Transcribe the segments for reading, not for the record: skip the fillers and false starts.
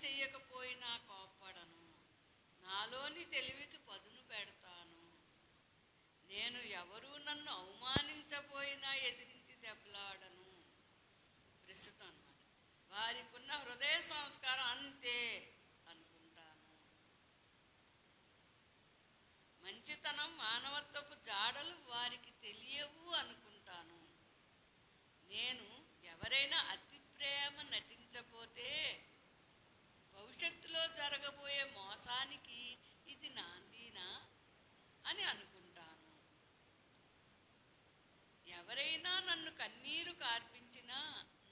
చెయ్యకపోయినా కోప్పడను, నాలోని తెలివికి పదును పెడతాను. నేను ఎవరూ నన్ను అవమానించబోయినా ఎదిరించి దెబ్బలాడను. ప్రస్తుతం అన్నమాట. వారికున్న హృదయ సంస్కారం అంతే అనుకుంటాను. మంచితనం, మానవత్వపు జాడలు వారికి తెలియవు అనుకుంటాను. నేను ఎవరైనా అతి ప్రేమ నటించబోతే భవిష్యత్తులో జరగబోయే మోసానికి ఇది నాందీనా అని అనుకుంటాను. ఎవరైనా నన్ను కన్నీరు కార్పించినా,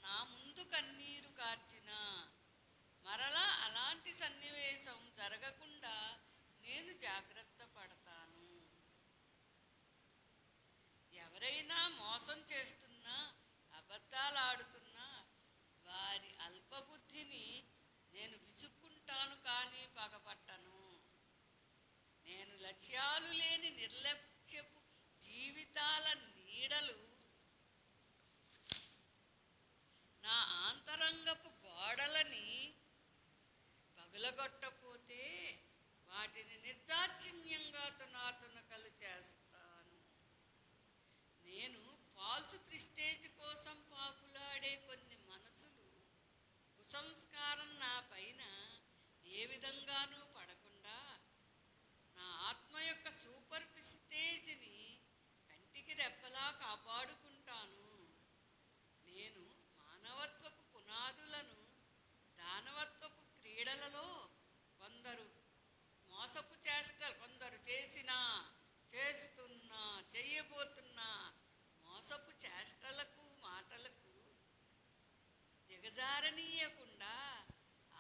నా ముందు కన్నీరు కార్చినా, మరలా అలాంటి సన్నివేశం జరగకుండా నేను జాగ్రత్త పడతాను. ఎవరైనా మోసం చేస్తున్నా, అబద్ధాలు ఆడుతున్నా వారి అల్పబుద్ధిని నేను విసుక్కుంటాను, కానీ పగపట్టను. నేను లక్ష్యాలు లేని నిర్లక్ష్యపు జీవితాల నీడలు నా ఆంతరంగపు గోడలని పగులగొట్టపోతే వాటిని నిర్దాక్షిణ్యంగా తునాతునకలు చేస్తాను. నేను ఫాల్స్ ప్రిస్టేజ్ కోసం పాకులాడే కొన్ని మనసులు కుసంస్కారం నా పైన ఏ విధంగానూ పడకుండా నా ఆత్మ యొక్క సూపర్ ప్రిస్టేజ్ని కంటికి రెప్పలా కాపాడుకుంటాను. నేను మానవత్వపు పునాదులను దానవత్వపు క్రీడలలో కొందరు మోసపు చేష్టలు, కొందరు చేసినా, చేస్తున్నా, చెయ్యబోతున్నా మోసపు చేష్టలకు, మాటలకు దిగజారనీయకుండా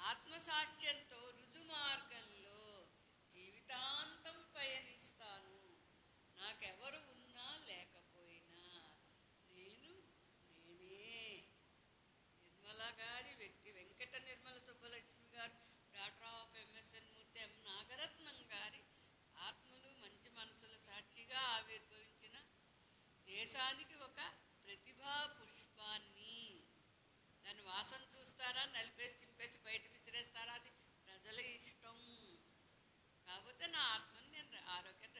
ఆత్మసాక్ష్యంతో రుజుమార్గంలో జీవితాంతం పయనిస్తాను. నాకెవరు ఉన్నా లేకపోయినా నేను నేనే. నిర్మల గారి వ్యక్తి వెంకట నిర్మల సుబ్బలక్ష్మి గారు, డాక్టర్ ఆఫ్ ఎంఎస్ఎన్ మూర్తి, ఎం నాగరత్నం గారి ఆత్మలు మంచి మనసుల సాక్షిగా ఆవిర్భవించిన దేశానికి ఒక ప్రతిభా పుష్పాన్ని. దాని వాసన చూస్తారా, నలిపేసి చింపేసి బయట విసిరేస్తారా, అది ప్రజల ఇష్టం. కాకపోతే నా ఆత్మని నేను ఆరోగ్యం